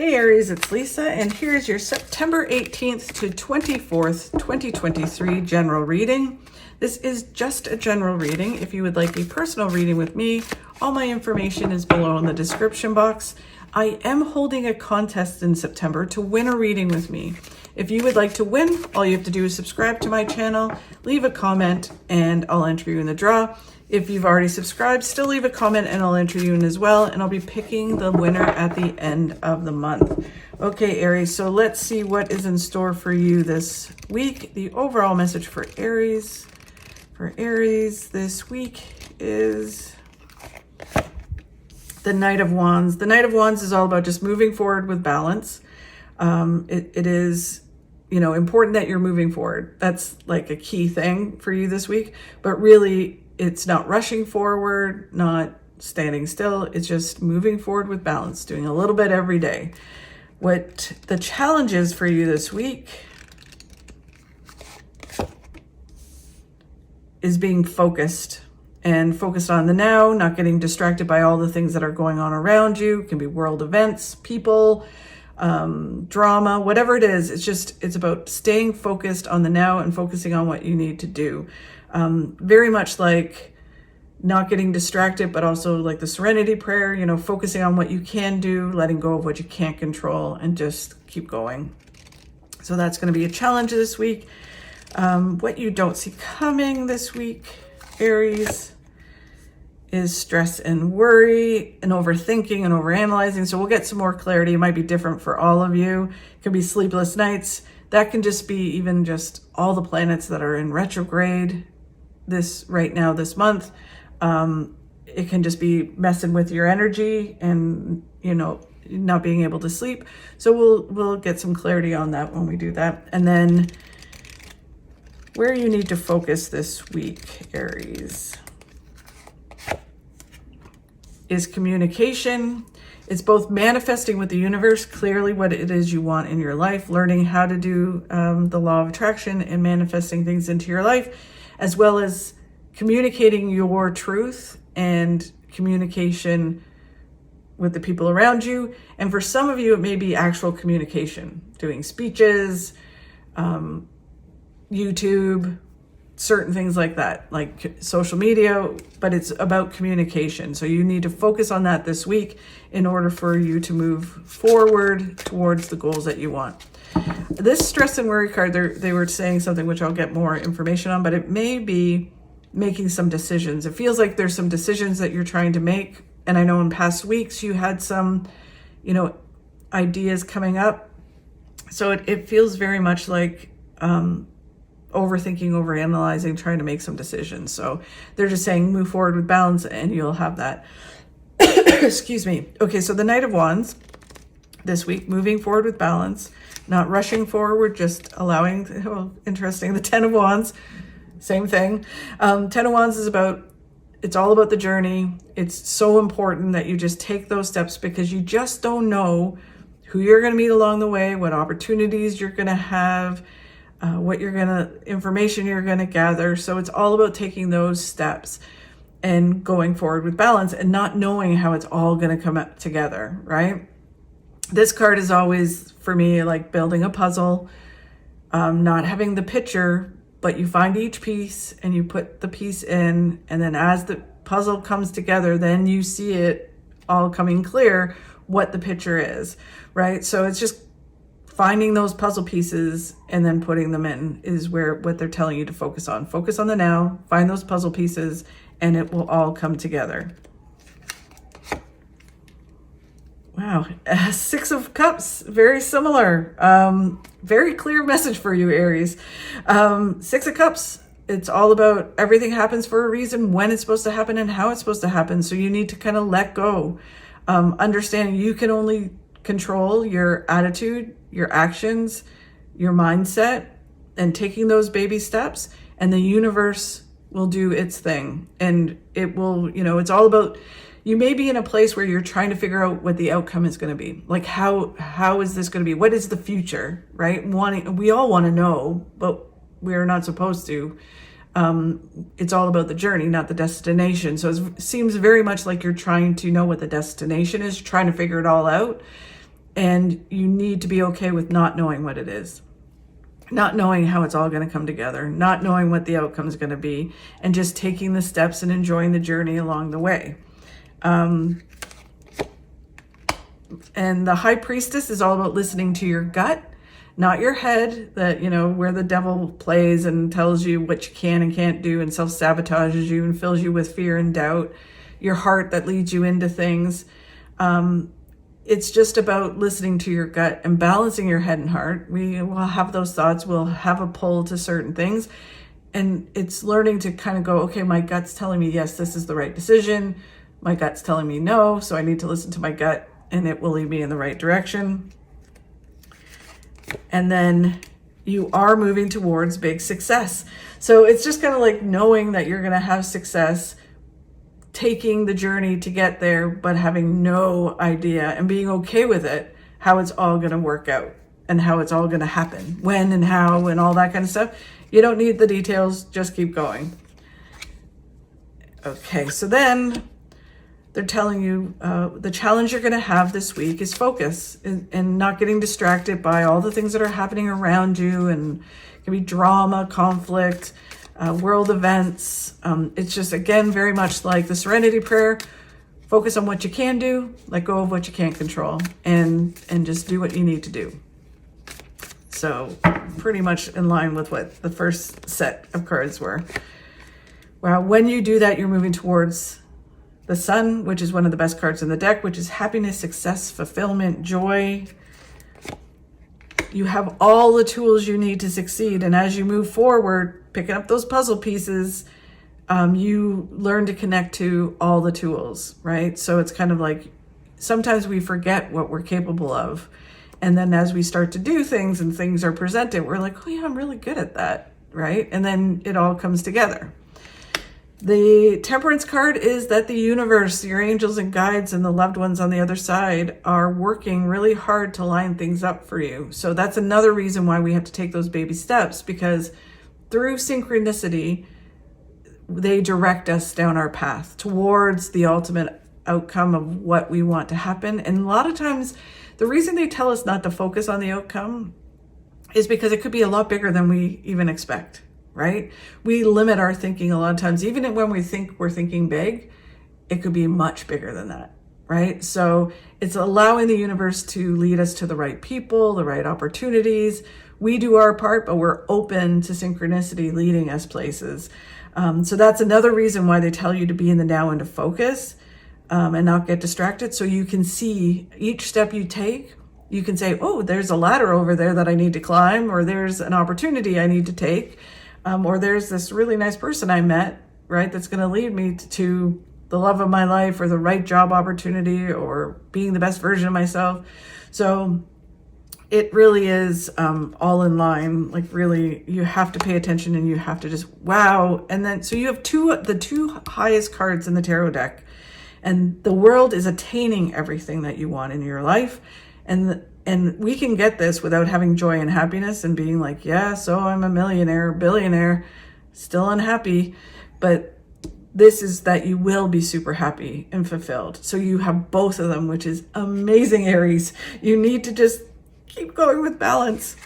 Hey Aries, it's Lisa, and here's your September 18th to 24th, 2023 general reading. This is just a general reading. If you would like a personal reading with me, all my information is below in the description box. I am holding a contest in September to win a reading with me. If you would like to win, all you have to do is subscribe to my channel, leave a comment, and I'll enter you in the draw. If you've already subscribed, still leave a comment and I'll enter you in as well. And I'll be picking the winner at the end of the month. Okay, Aries, so let's see what is in store for you this week. The overall message for Aries this week is the Knight of Wands. The Knight of Wands is all about just moving forward with balance. It is, important that you're moving forward. That's like a key thing for you this week, but really it's not rushing forward, not standing still. It's just moving forward with balance, doing a little bit every day. What the challenge is for you this week is being focused and focused on the now, not getting distracted by all the things that are going on around you. It can be world events, people, drama, whatever it is. It's about staying focused on the now and focusing on what you need to do. Very much like not getting distracted, but also like the serenity prayer, focusing on what you can do, letting go of what you can't control, and just keep going. So that's going to be a challenge this week. What you don't see coming this week, Aries, is stress and worry and overthinking and overanalyzing. So we'll get some more clarity. It might be different for all of you. It could be sleepless nights. That can just be even just all the planets that are in retrograde this month. It can just be messing with your energy and, not being able to sleep. So we'll get some clarity on that when we do that. And then where you need to focus this week, Aries, is communication. It's both manifesting with the universe, clearly what it is you want in your life, learning how to do the law of attraction and manifesting things into your life, as well as communicating your truth and communication with the people around you. And for some of you, it may be actual communication, doing speeches, YouTube, certain things like that, like social media, but it's about communication. So you need to focus on that this week in order for you to move forward towards the goals that you want. This stress and worry card, they were saying something which I'll get more information on, but it may be making some decisions. It feels like there's some decisions that you're trying to make. And I know in past weeks you had some, ideas coming up. So it feels very much like overthinking, overanalyzing, trying to make some decisions. So they're just saying move forward with balance and you'll have that. Excuse me. Okay, so the Knight of Wands this week, moving forward with balance, not rushing forward, just allowing, interesting, the Ten of Wands, same thing. Ten of Wands is it's all about the journey. It's so important that you just take those steps because you just don't know who you're going to meet along the way, what opportunities you're going to have, information you're going to gather. So it's all about taking those steps and going forward with balance and not knowing how it's all going to come up together, right? This card is always, for me, like building a puzzle, not having the picture, but you find each piece and you put the piece in, and then as the puzzle comes together, then you see it all coming clear what the picture is, right? So it's just finding those puzzle pieces and then putting them in is what they're telling you to focus on. Focus on the now, find those puzzle pieces, and it will all come together. Wow, Six of Cups, very similar. Very clear message for you, Aries. Six of Cups, it's all about everything happens for a reason, when it's supposed to happen and how it's supposed to happen. So you need to kind of let go. Understanding you can only control your attitude, your actions, your mindset, and taking those baby steps, and the universe will do its thing. And it will, it's all about, you may be in a place where you're trying to figure out what the outcome is going to be. Like, how is this going to be? What is the future, right? We all want to know, but we're not supposed to. It's all about the journey, not the destination. So it seems very much like you're trying to know what the destination is, trying to figure it all out. And you need to be okay with not knowing what it is, not knowing how it's all going to come together, not knowing what the outcome is going to be, and just taking the steps and enjoying the journey along the way. And the High Priestess is all about listening to your gut, not your head, that, where the devil plays and tells you what you can and can't do and self-sabotages you and fills you with fear and doubt. Your heart that leads you into things. It's just about listening to your gut and balancing your head and heart. We will have those thoughts. We'll have a pull to certain things. And it's learning to kind of go, okay, my gut's telling me, yes, this is the right decision. My gut's telling me no. So I need to listen to my gut and it will lead me in the right direction. And then you are moving towards big success. So it's just kind of like knowing that you're going to have success, taking the journey to get there, but having no idea and being okay with it, how it's all going to work out and how it's all going to happen, when and how and all that kind of stuff. You don't need the details, just keep going. Okay, so then they're telling you the challenge you're going to have this week is focus and not getting distracted by all the things that are happening around you, and it can be drama, conflict, world events. It's just, again, very much like the Serenity Prayer. Focus on what you can do, let go of what you can't control, and just do what you need to do. So pretty much in line with what the first set of cards were. Well, when you do that, you're moving towards the Sun, which is one of the best cards in the deck, which is happiness, success, fulfillment, joy. You have all the tools you need to succeed. And as you move forward, picking up those puzzle pieces, you learn to connect to all the tools, right? So it's kind of like sometimes we forget what we're capable of. And then as we start to do things and things are presented, we're like, oh yeah, I'm really good at that, right? And then it all comes together. The Temperance card is that the universe, your angels and guides and the loved ones on the other side are working really hard to line things up for you. So that's another reason why we have to take those baby steps, because through synchronicity, they direct us down our path towards the ultimate outcome of what we want to happen. And a lot of times, the reason they tell us not to focus on the outcome is because it could be a lot bigger than we even expect. Right? We limit our thinking a lot of times. Even when we think we're thinking big, it could be much bigger than that, right? So it's allowing the universe to lead us to the right people, the right opportunities. We do our part, but we're open to synchronicity leading us places. So that's another reason why they tell you to be in the now and to focus and not get distracted. So you can see each step you take. You can say, oh, there's a ladder over there that I need to climb, or there's an opportunity I need to take. Or there's this really nice person I met, right, that's going to lead me to the love of my life, or the right job opportunity, or being the best version of myself. So it really is all in line. Like, really, you have to pay attention and you have to just wow. And then so you have the two highest cards in the tarot deck, and the world is attaining everything that you want in your life. And we can get this without having joy and happiness and being like, yeah, so I'm a millionaire, billionaire, still unhappy. But this is that you will be super happy and fulfilled. So you have both of them, which is amazing, Aries. You need to just keep going with balance.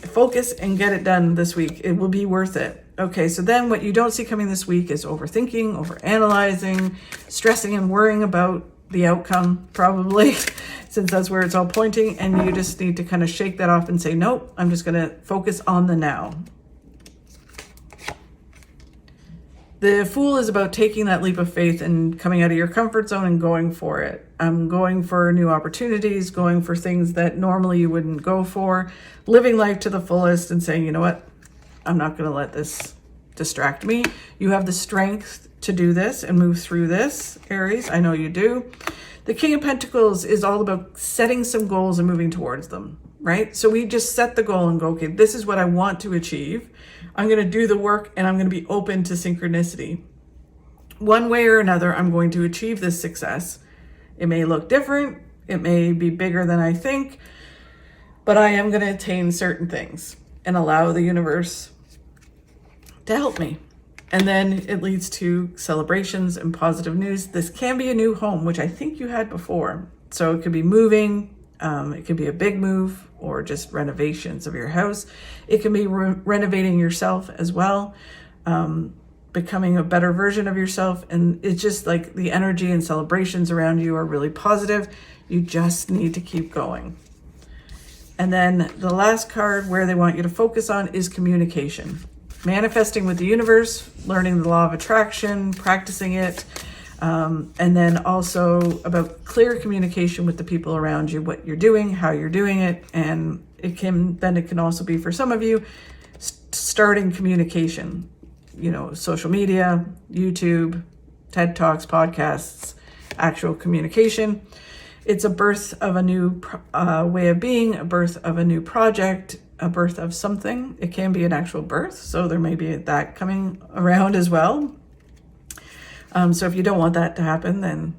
Focus and get it done this week. It will be worth it. Okay, so then what you don't see coming this week is overthinking, overanalyzing, stressing and worrying about the outcome, probably, since that's where it's all pointing. And you just need to kind of shake that off and say, nope, I'm just going to focus on the now. The Fool is about taking that leap of faith and coming out of your comfort zone and going for it. Going for new opportunities, going for things that normally you wouldn't go for, living life to the fullest and saying, you know what, I'm not going to let this distract me. You have the strength to do this and move through this, Aries. I know you do. The King of Pentacles is all about setting some goals and moving towards them, right? So we just set the goal and go, okay, this is what I want to achieve. I'm going to do the work and I'm going to be open to synchronicity. One way or another, I'm going to achieve this success. It may look different. It may be bigger than I think, but I am going to attain certain things and allow the universe to help me. And then it leads to celebrations and positive news. This can be a new home, which I think you had before. So it could be moving, It could be a big move or just renovations of your house. It can be renovating yourself as well, becoming a better version of yourself. And it's just like the energy and celebrations around you are really positive. You just need to keep going. And then the last card where they want you to focus on is communication. Manifesting with the universe, learning the law of attraction, practicing it, and then also about clear communication with the people around you, what you're doing, how you're doing it. And it can also be for some of you, starting communication, social media, YouTube, TED Talks, podcasts, actual communication. It's a birth of a new way of being, a birth of a new project, a birth of something. It can be an actual birth, so there may be that coming around as well. So if you don't want that to happen, then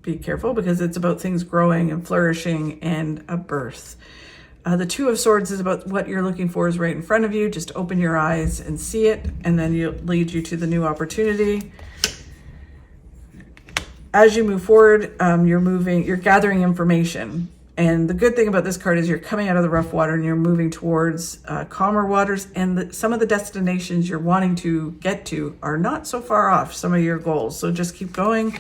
be careful, because it's about things growing and flourishing and a birth. The Two of Swords is about what you're looking for is right in front of you. Just open your eyes and see it, and then it'll lead you to the new opportunity. As you move forward, you're gathering information. And the good thing about this card is you're coming out of the rough water and you're moving towards calmer waters. And some of the destinations you're wanting to get to are not so far off some of your goals. So just keep going.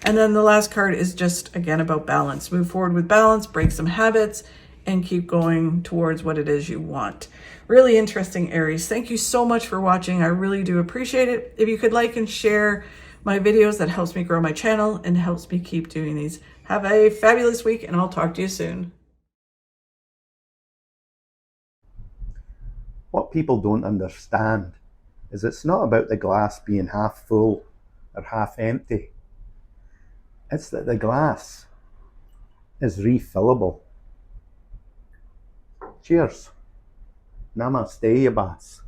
And then the last card is just, again, about balance. Move forward with balance, break some habits, and keep going towards what it is you want. Really interesting, Aries. Thank you so much for watching. I really do appreciate it. If you could like and share my videos, that helps me grow my channel and helps me keep doing these. Have a fabulous week, and I'll talk to you soon. What people don't understand is it's not about the glass being half full or half empty. It's that the glass is refillable. Cheers. Namaste, Yabas.